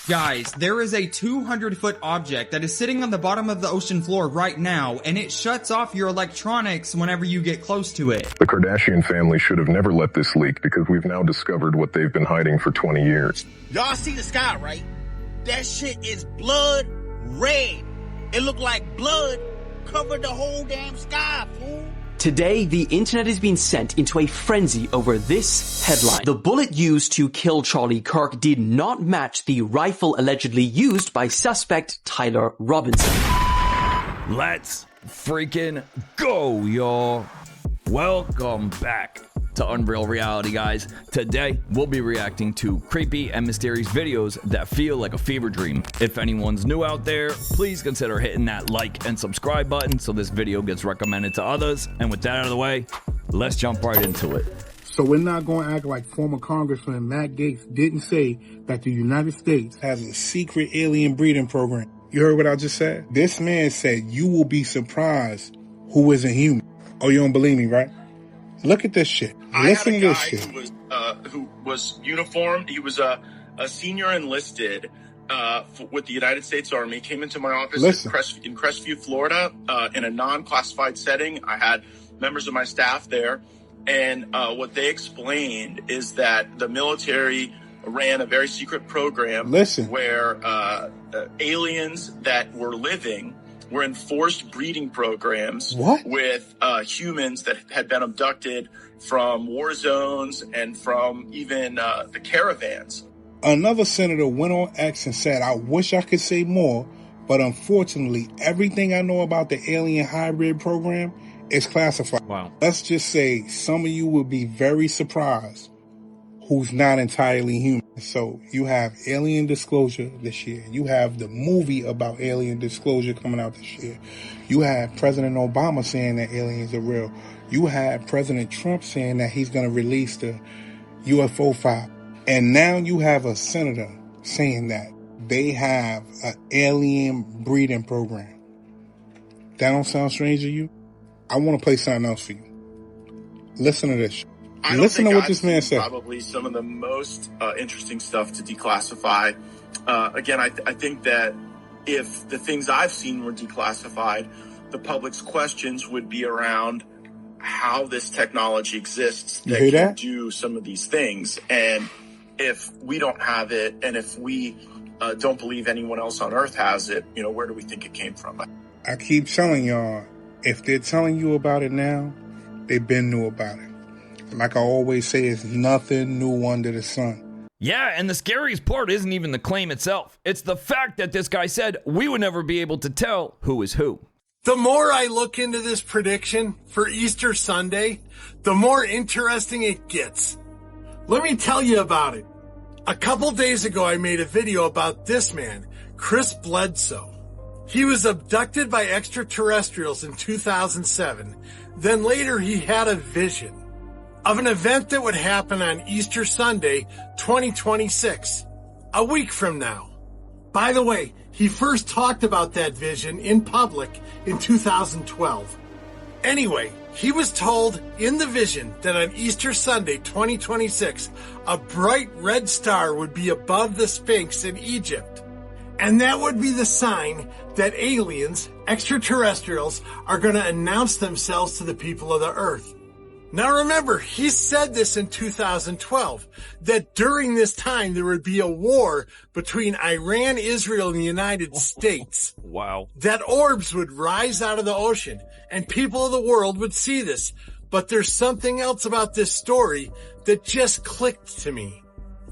Guys, there is a 200-foot object that is sitting on the bottom of the ocean floor right now, and it shuts off your electronics whenever you get close to it. The Kardashian family should have never let this leak because we've now discovered what they've been hiding for 20 years. Y'all see the sky, right? That shit is blood red. It looked like blood covered the whole damn sky, fool. Today, the internet is being sent into a frenzy over this headline. The bullet used to kill Charlie Kirk did not match the rifle allegedly used by suspect Tyler Robinson. Let's freaking go, y'all. Welcome back to Unreal Reality, guys. Today, we'll be reacting to creepy and mysterious videos that feel like a fever dream. If anyone's new out there, please consider hitting that like and subscribe button so this video gets recommended to others. And with that out of the way, let's jump right into it. So we're not going to act like former Congressman Matt Gaetz didn't say that the United States has a secret alien breeding program. You heard what I just said? This man said you will be surprised who isn't human. Oh, you don't believe me, right? Look at this shit. Listen to this shit. Who was uniformed. He was a senior enlisted with the United States Army. Came into my office in Crestview, Florida, in a non-classified setting. I had members of my staff there, and what they explained is that the military ran a very secret program where aliens that were living were in forced breeding programs with humans that had been abducted from war zones and from even the caravans. Another senator went on X and said, I wish I could say more, but unfortunately, everything I know about the alien hybrid program is classified. Wow. Let's just say some of you will be very surprised who's not entirely human. So you have Alien Disclosure this year. You have the movie about Alien Disclosure coming out this year. You have President Obama saying that aliens are real. You have President Trump saying that he's going to release the UFO file. And now you have a senator saying that they have an alien breeding program. That don't sound strange to you? I want to play something else for you. Listen to this. Listen to what this man said. Probably some of the most interesting stuff to declassify. Again, I think that if the things I've seen were declassified, the public's questions would be around how this technology exists that can do some of these things. And if we don't have it, and if we don't believe anyone else on Earth has it, you know, where do we think it came from? I keep telling y'all, if they're telling you about it now, they've been knew about it. Like I always say, it's nothing new under the sun. Yeah, and the scariest part isn't even the claim itself. It's the fact that this guy said we would never be able to tell who is who. The more I look into this prediction for Easter Sunday, the more interesting it gets. Let me tell you about it. A couple days ago, I made a video about this man, Chris Bledsoe. He was abducted by extraterrestrials in 2007. Then later he had a vision of an event that would happen on Easter Sunday, 2026, a week from now. By the way, he first talked about that vision in public in 2012. Anyway, he was told in the vision that on Easter Sunday, 2026, a bright red star would be above the Sphinx in Egypt. And that would be the sign that aliens, extraterrestrials, are going to announce themselves to the people of the earth. Now remember, he said this in 2012, that during this time there would be a war between Iran, Israel, and the United States. Wow. That orbs would rise out of the ocean, and people of the world would see this. But there's something else about this story that just clicked to me.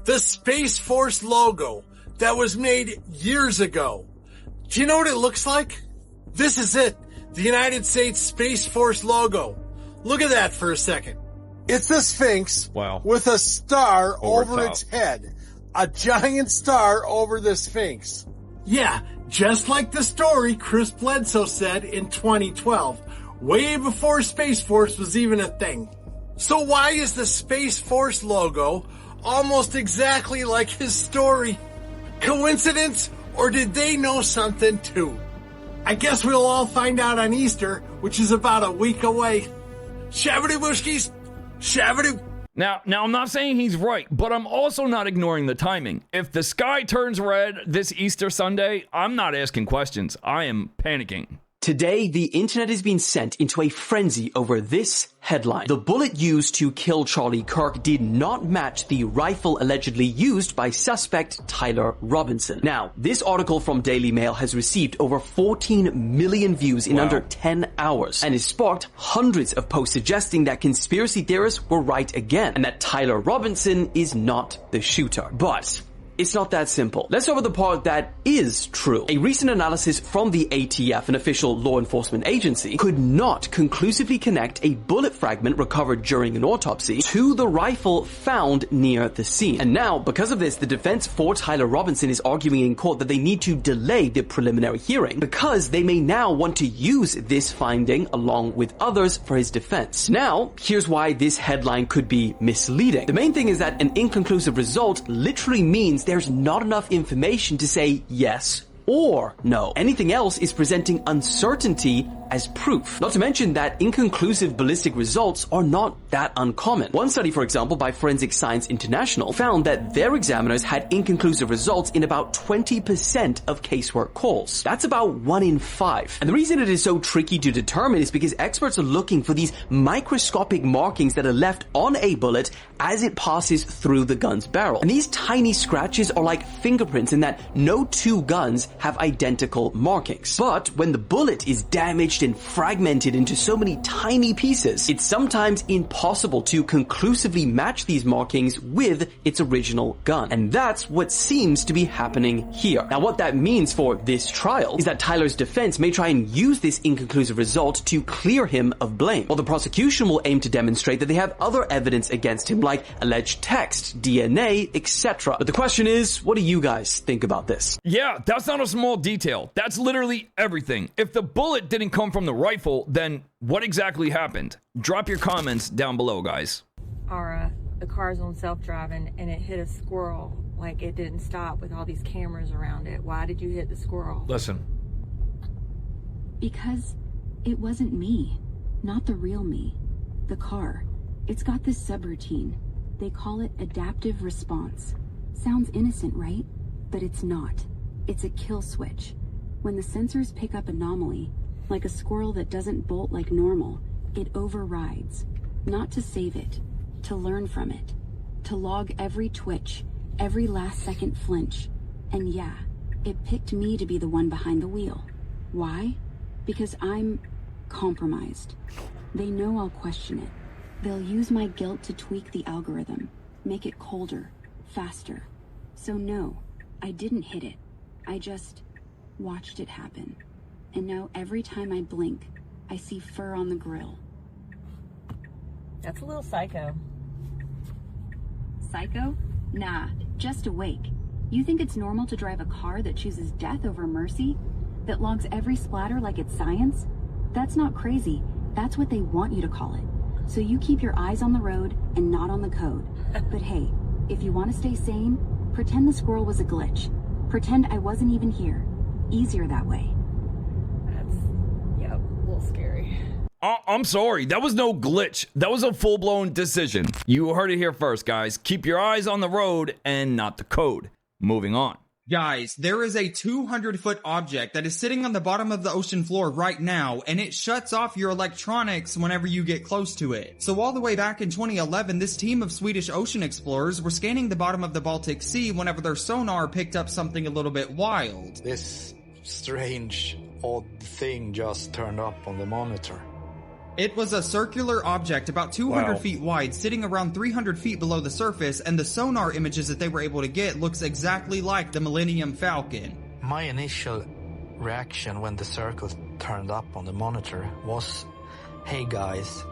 The Space Force logo that was made years ago. Do you know what it looks like? This is it, the United States Space Force logo. Look at that for a second. It's the Sphinx with a star over its head. A giant star over the Sphinx. Yeah, just like the story Chris Bledsoe said in 2012, way before Space Force was even a thing. So why is the Space Force logo almost exactly like his story? Coincidence, or did they know something too? I guess we'll all find out on Easter, which is about a week away. Shabadoo Bushkies! Shabadoo! Now I'm not saying he's right, but I'm also not ignoring the timing. If the sky turns red this Easter Sunday, I'm not asking questions. I am panicking. Today, the internet has been sent into a frenzy over this headline. The bullet used to kill Charlie Kirk did not match the rifle allegedly used by suspect Tyler Robinson. Now, this article from Daily Mail has received over 14 million views in under 10 hours and has sparked hundreds of posts suggesting that conspiracy theorists were right again and that Tyler Robinson is not the shooter. But it's not that simple. Let's start with the part that is true. A recent analysis from the ATF, an official law enforcement agency, could not conclusively connect a bullet fragment recovered during an autopsy to the rifle found near the scene. And now, because of this, the defense for Tyler Robinson is arguing in court that they need to delay the preliminary hearing because they may now want to use this finding along with others for his defense. Now, here's why this headline could be misleading. The main thing is that an inconclusive result literally means there's not enough information to say yes or no. Anything else is presenting uncertainty as proof. Not to mention that inconclusive ballistic results are not that uncommon. One study, for example, by Forensic Science International found that their examiners had inconclusive results in about 20% of casework calls. That's about 1 in 5. And the reason it is so tricky to determine is because experts are looking for these microscopic markings that are left on a bullet as it passes through the gun's barrel. And these tiny scratches are like fingerprints in that no two guns have identical markings. But when the bullet is damaged and fragmented into so many tiny pieces, it's sometimes impossible to conclusively match these markings with its original gun. And that's what seems to be happening here. Now, what that means for this trial is that Tyler's defense may try and use this inconclusive result to clear him of blame, while the prosecution will aim to demonstrate that they have other evidence against him, like alleged text, DNA, etc. But the question is, what do you guys think about this? Yeah, that's not a small detail. That's literally everything. If the bullet didn't come from the rifle, then what exactly happened? Drop your comments down below, guys. The car's on self-driving and it hit a squirrel. Like, it didn't stop with all these cameras around it. Why did you hit the squirrel? Listen. Because it wasn't me. Not the real me. The car. It's got this subroutine. They call it adaptive response. Sounds innocent, right? But it's not. It's a kill switch. When the sensors pick up anomaly, like a squirrel that doesn't bolt like normal, it overrides. Not to save it, to learn from it, to log every twitch, every last second flinch. And yeah, it picked me to be the one behind the wheel. Why? Because I'm compromised. They know I'll question it. They'll use my guilt to tweak the algorithm, make it colder, faster. So no, I didn't hit it. I just watched it happen. And now every time I blink, I see fur on the grill. That's a little psycho. Psycho? Nah, just awake. You think it's normal to drive a car that chooses death over mercy? That logs every splatter like it's science? That's not crazy. That's what they want you to call it. So you keep your eyes on the road and not on the code. But hey, if you want to stay sane, pretend the squirrel was a glitch. Pretend I wasn't even here. Easier that way. That's, yeah, a little scary. I'm sorry, that was no glitch. That was a full-blown decision. You heard it here first, guys. Keep your eyes on the road and not the code. Moving on. Guys, there is a 200-foot object that is sitting on the bottom of the ocean floor right now, and it shuts off your electronics whenever you get close to it. So all the way back in 2011, this team of Swedish ocean explorers were scanning the bottom of the Baltic Sea whenever their sonar picked up something a little bit wild. This strange, odd thing just turned up on the monitor. It was a circular object about 200 feet wide, sitting around 300 feet below the surface, and the sonar images that they were able to get looks exactly like the Millennium Falcon. My initial reaction when the circle turned up on the monitor was, hey guys,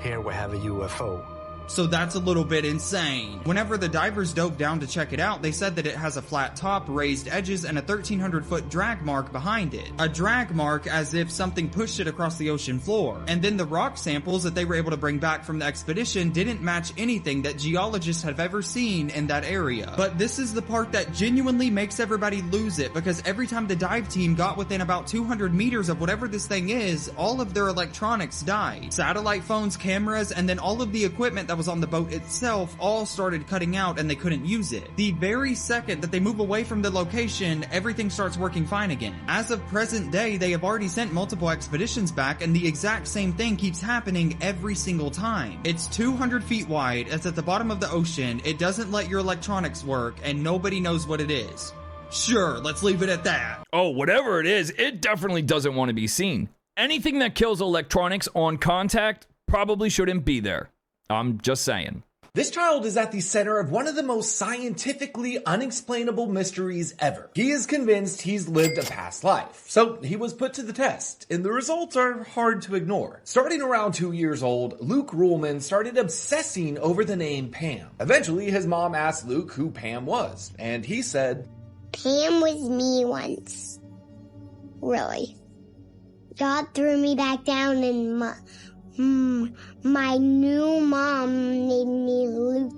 here we have a UFO. So that's a little bit insane. Whenever the divers dove down to check it out, they said that it has a flat top, raised edges, and a 1,300-foot drag mark behind it. A drag mark as if something pushed it across the ocean floor. And then the rock samples that they were able to bring back from the expedition didn't match anything that geologists have ever seen in that area. But this is the part that genuinely makes everybody lose it, because every time the dive team got within about 200 meters of whatever this thing is, all of their electronics died. Satellite phones, cameras, and then all of the equipment that that was on the boat itself all started cutting out and they couldn't use it. The very second that they move away from the location, everything starts working fine again. As of present day, they have already sent multiple expeditions back, and the exact same thing keeps happening every single time. It's 200 feet wide, it's at the bottom of the ocean, it doesn't let your electronics work, and nobody knows what it is. Sure, let's leave it at that. Oh, whatever it is, it definitely doesn't want to be seen. Anything that kills electronics on contact probably shouldn't be there. I'm just saying. This child is at the center of one of the most scientifically unexplainable mysteries ever. He is convinced he's lived a past life, so he was put to the test, and the results are hard to ignore. Starting around 2 years old, Luke Ruleman started obsessing over the name Pam. Eventually, his mom asked Luke who Pam was, and he said, Pam was me once. Really. God threw me back down and my new mom named me Luke.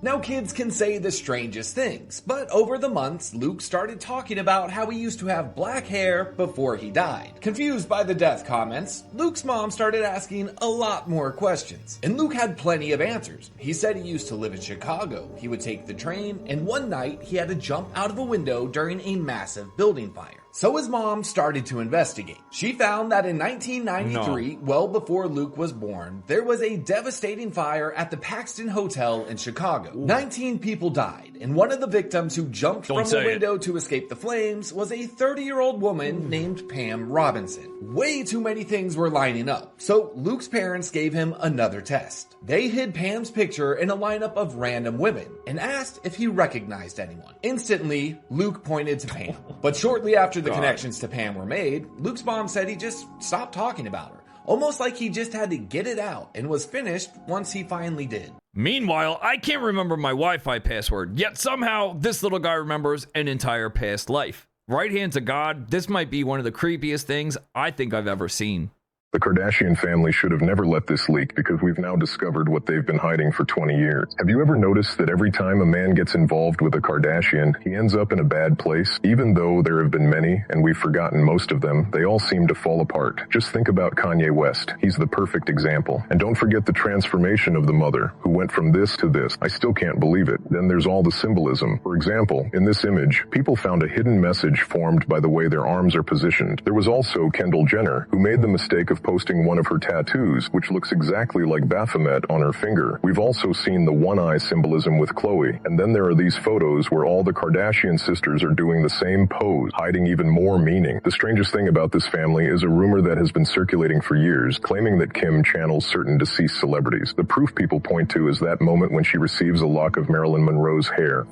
Now kids can say the strangest things, but over the months, Luke started talking about how he used to have black hair before he died. Confused by the death comments, Luke's mom started asking a lot more questions, and Luke had plenty of answers. He said he used to live in Chicago, he would take the train, and one night he had to jump out of a window during a massive building fire. So his mom started to investigate. She found that in 1993, well before Luke was born, there was a devastating fire at the Paxton Hotel in Chicago. 19 people died, and one of the victims who jumped from the window to escape the flames was a 30-year-old woman named Pam Robinson. Way too many things were lining up, so Luke's parents gave him another test. They hid Pam's picture in a lineup of random women and asked if he recognized anyone. Instantly, Luke pointed to Pam, but shortly after the connections to Pam were made, Luke's mom said he just stopped talking about her. Almost like he just had to get it out and was finished once he finally did. Meanwhile, I can't remember my Wi-Fi password, yet somehow this little guy remembers an entire past life. Right hand to God, this might be one of the creepiest things I think I've ever seen. The Kardashian family should have never let this leak because we've now discovered what they've been hiding for 20 years. Have you ever noticed that every time a man gets involved with a Kardashian, he ends up in a bad place? Even though there have been many, and we've forgotten most of them, they all seem to fall apart. Just think about Kanye West. He's the perfect example. And don't forget the transformation of the mother, who went from this to this. I still can't believe it. Then there's all the symbolism. For example, in this image, people found a hidden message formed by the way their arms are positioned. There was also Kendall Jenner, who made the mistake of posting one of her tattoos, which looks exactly like Baphomet on her finger. We've also seen the one-eye symbolism with Khloe, and then there are these photos where all the Kardashian sisters are doing the same pose, hiding even more meaning. The strangest thing about this family is a rumor that has been circulating for years, claiming that Kim channels certain deceased celebrities. The proof people point to is that moment when she receives a lock of Marilyn Monroe's hair.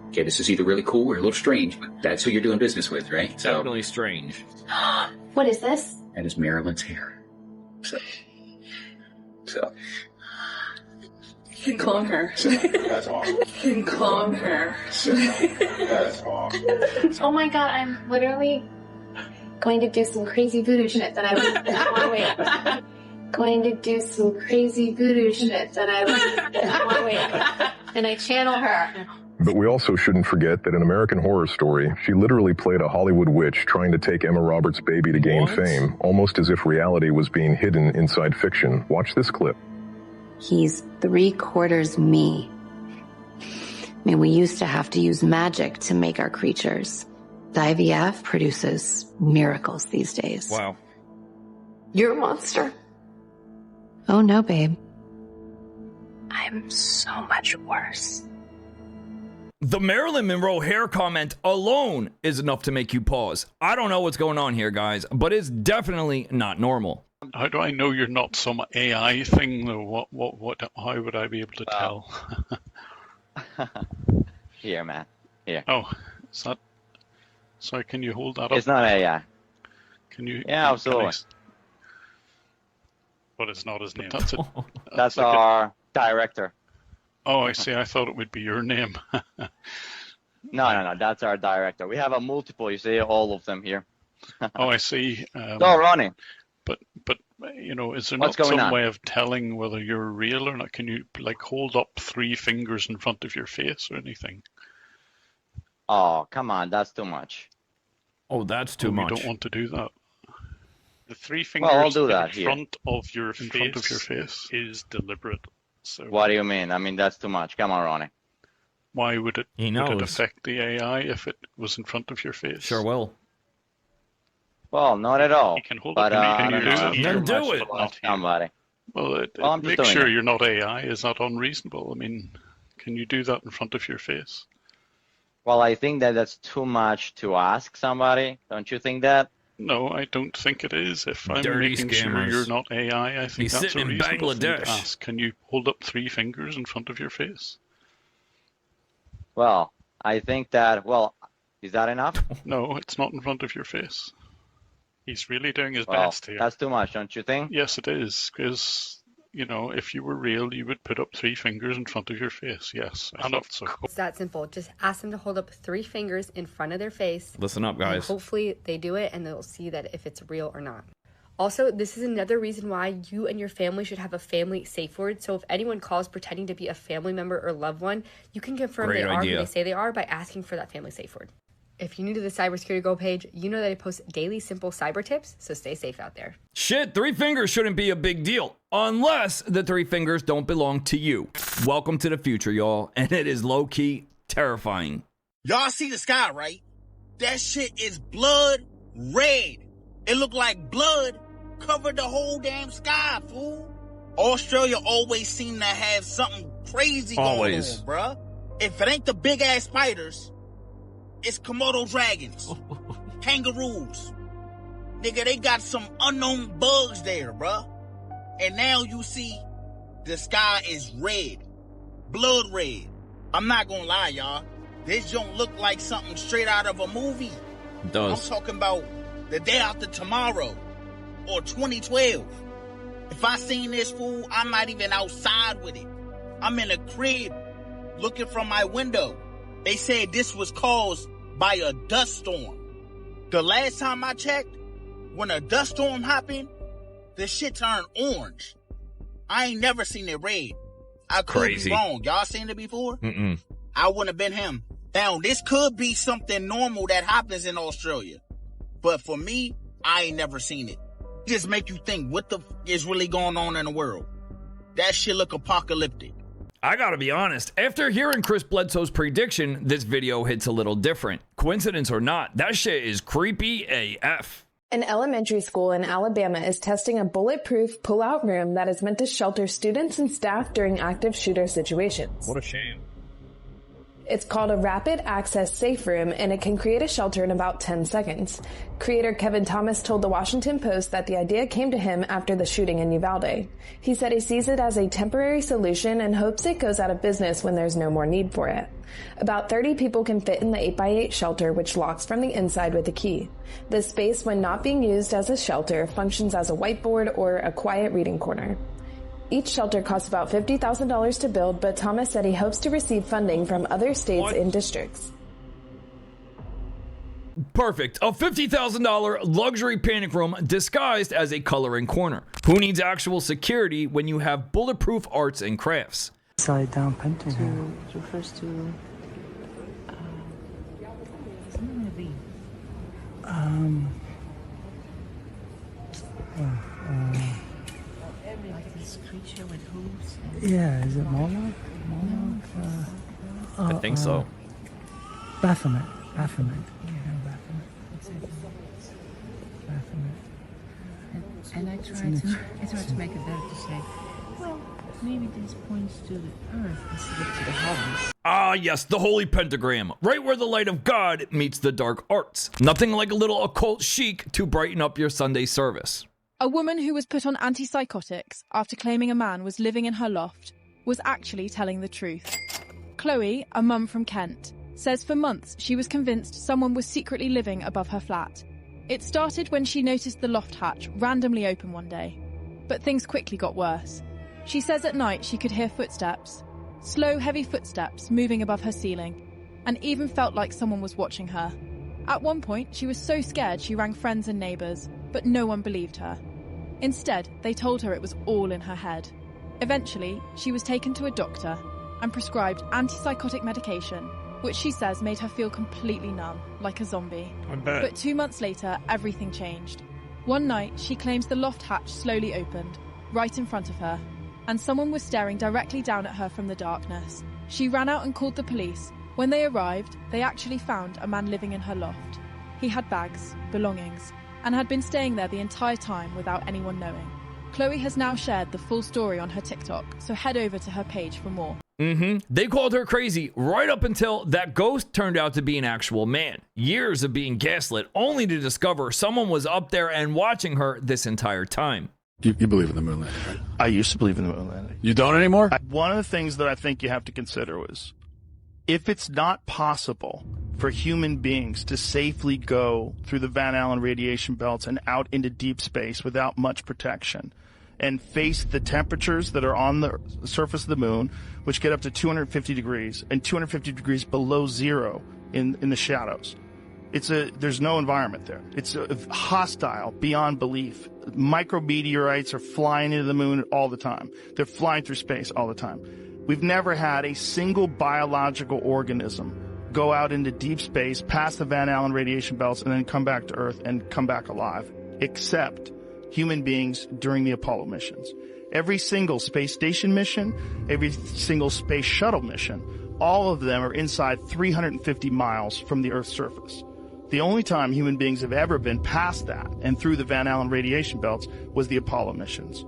Okay, this is either really cool or a little strange, but that's who you're doing business with, right? So, definitely strange. What is this? That is Marilyn's hair. So. You can clone her. That's awesome. You can clone her. That's awesome. Oh my god, I'm literally going to do some crazy voodoo shit that I like. Going to do some crazy voodoo shit that I like. And I channel her. But we also shouldn't forget that in American Horror Story, she literally played a Hollywood witch trying to take Emma Roberts' baby to gain fame, almost as if reality was being hidden inside fiction. Watch this clip. He's 3/4 me. I mean, we used to have to use magic to make our creatures. The IVF produces miracles these days. Wow. You're a monster. Oh no, babe. I'm so much worse. The Marilyn Monroe hair comment alone is enough to make you pause. I don't know what's going on here, guys, but it's definitely not normal. How do I know you're not some AI thing, though? How would I be able to tell? Here, man. Here. Oh, is that... Sorry, can you hold that up? It's not AI. Can you... Yeah, absolutely. But it's not his name. That's like our director. Oh, I see. I thought it would be your name. No. That's our director. We have a multiple. You see all of them here. Oh, I see. So, Ronnie. But you know, is there not some way of telling whether you're real or not? Can you like hold up 3 fingers in front of your face or anything? Oh, come on. That's too much. Oh, that's too much. You don't want to do that. The three fingers I'll do that in front of your face is deliberate. So what do you mean? I mean, that's too much. Come on, Ronnie. Why would it affect the AI if it was in front of your face? Sure will. Well, not at all. You can hold but, up and then do it. Somebody. Well, make sure you're not AI is not unreasonable. I mean, can you do that in front of your face? Well, I think that's too much to ask somebody. Don't you think that? No, I don't think it is. If I'm Dirty making scammers. sure you're not AI, I think He's that's a sitting in reasonable thing Bangladesh. to ask. Can you hold up 3 fingers in front of your face? Well, I think that, is that enough? No, it's not in front of your face. He's really doing his Well, best here. that's too much, don't you think? Yes, it is, because, you know, if you were real, you would put up 3 fingers in front of your face. Yes, I thought so. It's that simple. Just ask them to hold up 3 fingers in front of their face. Listen up, guys. And hopefully they do it and they'll see that if it's real or not. Also, this is another reason why you and your family should have a family safe word. So if anyone calls pretending to be a family member or loved one, you can confirm they are who they say they are by asking for that family safe word. If you're new to the Cybersecurity Gold page, you know that I post daily simple cyber tips, so stay safe out there. Shit, 3 fingers shouldn't be a big deal, unless the 3 fingers don't belong to you. Welcome to the future, y'all, and it is low-key terrifying. Y'all see the sky, right? That shit is blood red. It looked like blood covered the whole damn sky, fool. Australia always seem to have something crazy going on, bruh. If it ain't the big-ass spiders, it's Komodo dragons, kangaroos. Nigga, they got some unknown bugs there, bruh. And now you see the sky is red. Blood red. I'm not gonna lie, y'all. This don't look like something straight out of a movie. It does. I'm talking about The Day After Tomorrow or 2012. If I seen this, fool, I'm not even outside with it. I'm in a crib looking from my window. They said this was caused by a dust storm. The last time I checked, when a dust storm happened, the shit turned orange. I ain't never seen it red. I could be wrong. Y'all seen it before? Mm-mm. I wouldn't have been him. Now, this could be something normal that happens in Australia. But for me, I ain't never seen it. Just make you think, what the f is really going on in the world? That shit look apocalyptic. I gotta be honest, after hearing Chris Bledsoe's prediction, this video hits a little different. Coincidence or not, that shit is creepy AF. An elementary school in Alabama is testing a bulletproof pull-out room that is meant to shelter students and staff during active shooter situations. What a shame. It's called a Rapid Access Safe Room, and it can create a shelter in about 10 seconds. Creator Kevin Thomas told the Washington Post that the idea came to him after the shooting in Uvalde. He said he sees it as a temporary solution and hopes it goes out of business when there's no more need for it. About 30 people can fit in the 8x8 shelter, which locks from the inside with a key. The space, when not being used as a shelter, functions as a whiteboard or a quiet reading corner. Each shelter costs about $50,000 to build, but Thomas said he hopes to receive funding from other states and districts. Perfect. A $50,000 luxury panic room disguised as a coloring corner. Who needs actual security when you have bulletproof arts and crafts? Upside down pentagram. Refers to like this creature with hooves. Yeah, is it Moloch? I think so. Baphomet. And I tried to make it better to say, well, maybe this points to the earth instead of to the heavens. Ah, yes, the holy pentagram, right where the light of God meets the dark arts. Nothing like a little occult chic to brighten up your Sunday service. A woman who was put on antipsychotics after claiming a man was living in her loft was actually telling the truth. Chloe, a mum from Kent, says for months she was convinced someone was secretly living above her flat. It started when she noticed the loft hatch randomly open one day. But things quickly got worse. She says at night she could hear footsteps, slow, heavy footsteps moving above her ceiling, and even felt like someone was watching her. At one point, she was so scared she rang friends and neighbours, but no one believed her. Instead, they told her it was all in her head. Eventually, she was taken to a doctor and prescribed antipsychotic medication, which she says made her feel completely numb, like a zombie. I bet. But 2 months later, everything changed. One night, she claims the loft hatch slowly opened, right in front of her, and someone was staring directly down at her from the darkness. She ran out and called the police. When they arrived, they actually found a man living in her loft. He had bags, belongings, and had been staying there the entire time without anyone knowing. Chloe has now shared the full story on her TikTok, so head over to her page for more. They called her crazy right up until that ghost turned out to be an actual man. Years of being gaslit only to discover someone was up there and watching her this entire time. You believe in the moon landing, right? I used to believe in the moon landing. You don't anymore? One of the things that I think you have to consider was, if it's not possible for human beings to safely go through the Van Allen radiation belts and out into deep space without much protection, and face the temperatures that are on the surface of the moon, which get up to 250 degrees and 250 degrees below zero in the shadows. There's no environment there. It's hostile beyond belief. Micrometeorites are flying into the moon all the time. They're flying through space all the time. We've never had a single biological organism go out into deep space, past the Van Allen radiation belts, and then come back to Earth and come back alive, except human beings during the Apollo missions. Every single space station mission, every single space shuttle mission, all of them are inside 350 miles from the Earth's surface. The only time human beings have ever been past that and through the Van Allen radiation belts was the Apollo missions.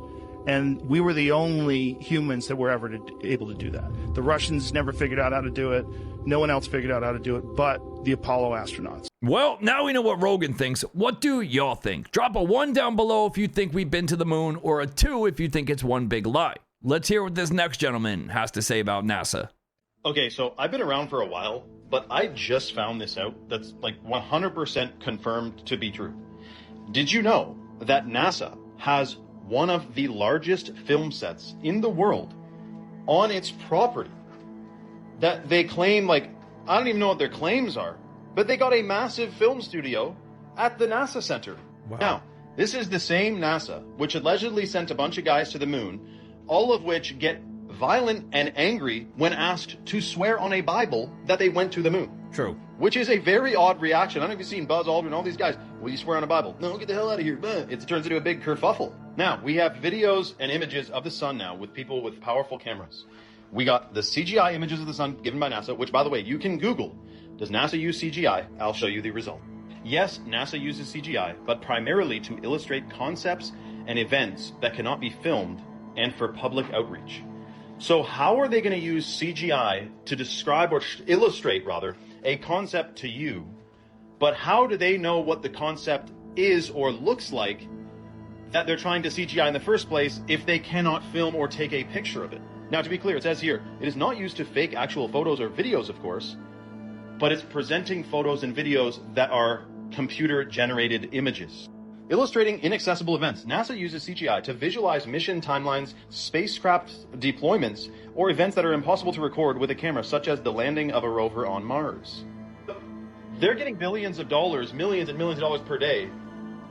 And we were the only humans that were ever able to do that. The Russians never figured out how to do it. No one else figured out how to do it but the Apollo astronauts. Well, now we know what Rogan thinks. What do y'all think? Drop a 1 down below if you think we've been to the moon, or a 2 if you think it's one big lie. Let's hear what this next gentleman has to say about NASA. Okay, so I've been around for a while, but I just found this out that's like 100% confirmed to be true. Did you know that NASA has one of the largest film sets in the world on its property? That they claim, like, I don't even know what their claims are, but they got a massive film studio at the NASA center. Wow. Now, this is the same NASA which allegedly sent a bunch of guys to the moon, all of which get violent and angry when asked to swear on a Bible that they went to the moon. True. Which is a very odd reaction. I don't know if you've seen Buzz Aldrin, all these guys. Will you swear on a Bible? No, get the hell out of here. It turns into a big kerfuffle. Now, we have videos and images of the sun now with people with powerful cameras. We got the CGI images of the sun given by NASA, which, by the way, you can Google. Does NASA use CGI? I'll show you the result. Yes, NASA uses CGI, but primarily to illustrate concepts and events that cannot be filmed and for public outreach. So how are they going to use CGI to describe or illustrate, rather, a concept to you? But how do they know what the concept is or looks like that they're trying to CGI in the first place if they cannot film or take a picture of it? Now, to be clear, it says here, it is not used to fake actual photos or videos, of course, but it's presenting photos and videos that are computer-generated images. Illustrating inaccessible events, NASA uses CGI to visualize mission timelines, spacecraft deployments, or events that are impossible to record with a camera, such as the landing of a rover on Mars. They're getting billions of dollars, millions and millions of dollars per day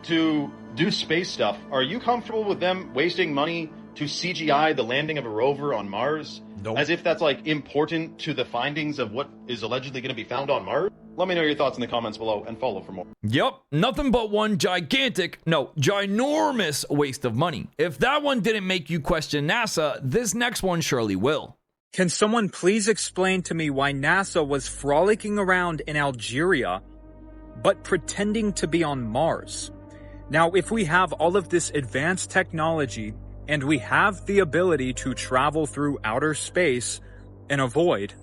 to do space stuff. Are you comfortable with them wasting money to CGI the landing of a rover on Mars? Nope. As if that's like important to the findings of what is allegedly going to be found on Mars? Let me know your thoughts in the comments below and follow for more. Yep, nothing but one ginormous waste of money. If that one didn't make you question NASA, this next one surely will. Can someone please explain to me why NASA was frolicking around in Algeria, but pretending to be on Mars? Now, if we have all of this advanced technology, and we have the ability to travel through outer space and avoid,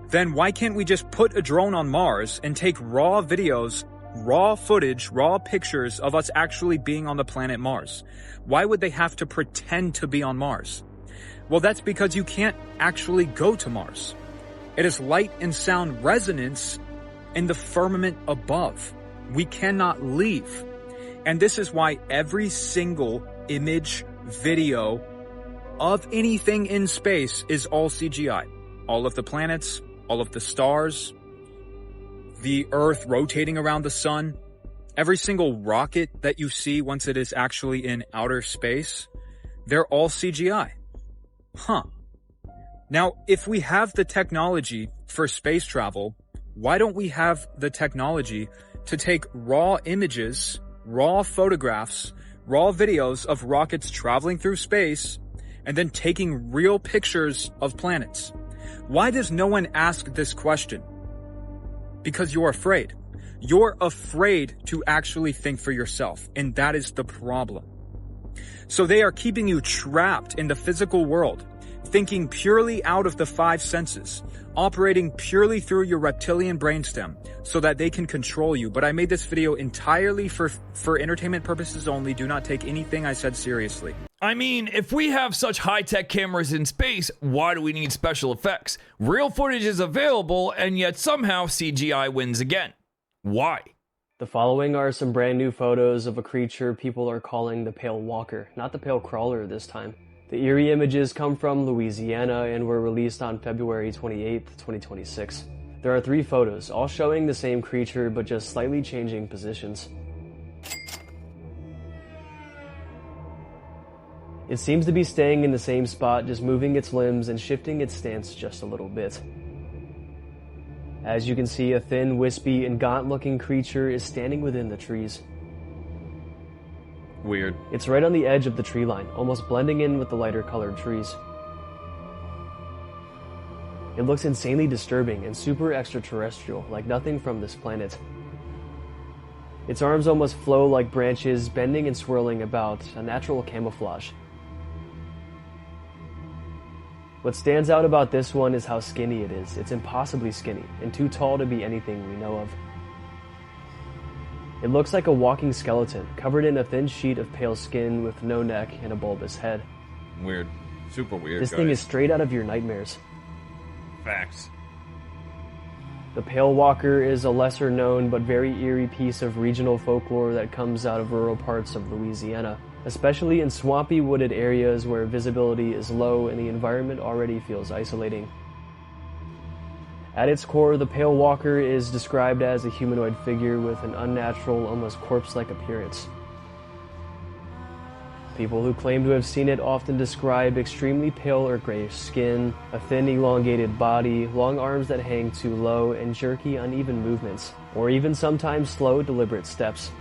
then why can't we just put a drone on Mars and take raw videos, raw footage, raw pictures of us actually being on the planet Mars? Why would they have to pretend to be on Mars? Well, that's because you can't actually go to Mars. It is light and sound resonance in the firmament above. We cannot leave. And this is why every single image, video of anything in space is all CGI. All of the planets, all of the stars, the Earth rotating around the sun, every single rocket that you see once it is actually in outer space, they're all CGI. Huh. Now, if we have the technology for space travel, why don't we have the technology to take raw images raw photographs, raw videos of rockets traveling through space, and then taking real pictures of planets. Why does no one ask this question? Because you're afraid. You're afraid to actually think for yourself, and that is the problem. So they are keeping you trapped in the physical world, thinking purely out of the five senses, operating purely through your reptilian brainstem so that they can control you. But I made this video entirely for entertainment purposes only. Do not take anything I said seriously. I mean, if we have such high-tech cameras in space, why do we need special effects? Real footage is available, and yet somehow CGI wins again. Why? The following are some brand new photos of a creature people are calling the Pale Walker, not the Pale Crawler this time. The eerie images come from Louisiana and were released on February 28, 2026. There are 3 photos, all showing the same creature but just slightly changing positions. It seems to be staying in the same spot, just moving its limbs and shifting its stance just a little bit. As you can see, a thin, wispy, and gaunt-looking creature is standing within the trees. Weird. It's right on the edge of the tree line, almost blending in with the lighter colored trees. It looks insanely disturbing and super extraterrestrial, like nothing from this planet. Its arms almost flow like branches, bending and swirling about, a natural camouflage. What stands out about this one is how skinny it is. It's impossibly skinny, and too tall to be anything we know of. It looks like a walking skeleton, covered in a thin sheet of pale skin with no neck and a bulbous head. Weird. Super weird, This thing is straight out of your nightmares. Facts. The Pale Walker is a lesser known but very eerie piece of regional folklore that comes out of rural parts of Louisiana, especially in swampy wooded areas where visibility is low and the environment already feels isolating. At its core, the Pale Walker is described as a humanoid figure with an unnatural, almost corpse-like appearance. People who claim to have seen it often describe extremely pale or grayish skin, a thin, elongated body, long arms that hang too low, and jerky, uneven movements, or even sometimes slow, deliberate steps.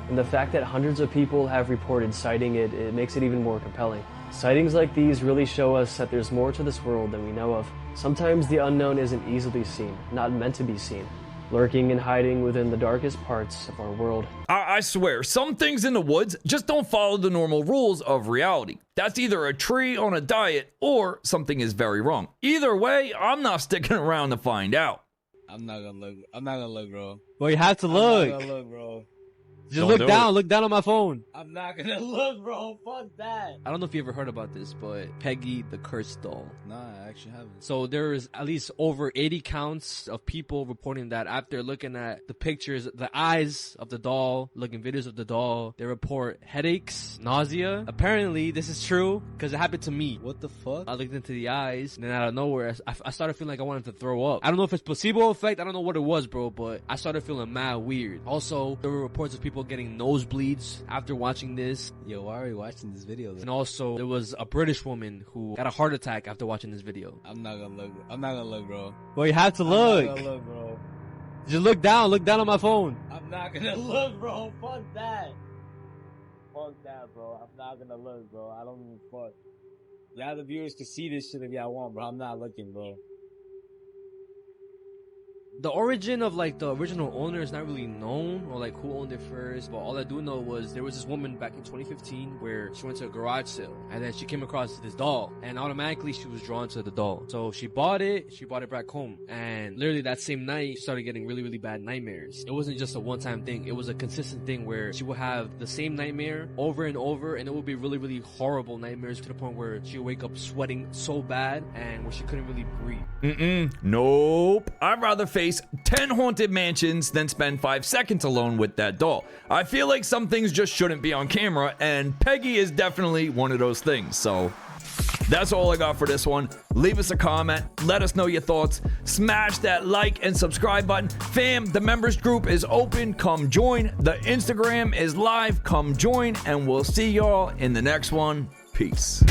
And the fact that hundreds of people have reported sighting it makes it even more compelling. Sightings like these really show us that there's more to this world than we know of. Sometimes the unknown isn't easily seen, not meant to be seen, lurking and hiding within the darkest parts of our world. I swear, some things in the woods just don't follow the normal rules of reality. That's either a tree on a diet or something is very wrong. Either way, I'm not sticking around to find out. I'm not gonna look, bro. Well, you have to look. I'm not gonna look, bro. Just look down on my phone. I'm not gonna look, bro. Fuck that. I don't know if you ever heard about this, but Peggy the Cursed Doll. Nah, I actually haven't. So there's at least over 80 counts of people reporting that after looking at the pictures, the eyes of the doll, looking videos of the doll, they report headaches, nausea. Apparently, this is true because it happened to me. What the fuck? I looked into the eyes, and then out of nowhere, I started feeling like I wanted to throw up. I don't know if it's placebo effect. I don't know what it was, bro, but I started feeling mad weird. Also, there were reports of people getting nosebleeds after watching this. Yo, why are you watching this video then? And also, there was a British woman who got a heart attack after watching this video. I'm not gonna look, bro. Well, you have to look. I'm not gonna look, bro. Just look down on my phone. I'm not gonna look, bro. Fuck that. Fuck that, bro. I'm not gonna look, bro. I don't even fuck. Y'all the viewers can see this shit if y'all want, bro. I'm not looking, bro. The origin of like the original owner is not really known, or like who owned it first, but all I do know was there was this woman back in 2015 where she went to a garage sale and then she came across this doll and automatically she was drawn to the doll. So she bought it back home, and literally that same night she started getting really, really bad nightmares. It wasn't just a one-time thing, it was a consistent thing where she would have the same nightmare over and over, and it would be really, really horrible nightmares to the point where she would wake up sweating so bad and where she couldn't really breathe. Nope. I'd rather face 10 haunted mansions than spend 5 seconds alone with that doll. I feel like some things just shouldn't be on camera, and Peggy is definitely one of those things. So that's all I got for this one. Leave us a comment, let us know your thoughts, smash that like and subscribe button. Fam, the members group is open, come join. The Instagram is live, come join, and we'll see y'all in the next one. Peace.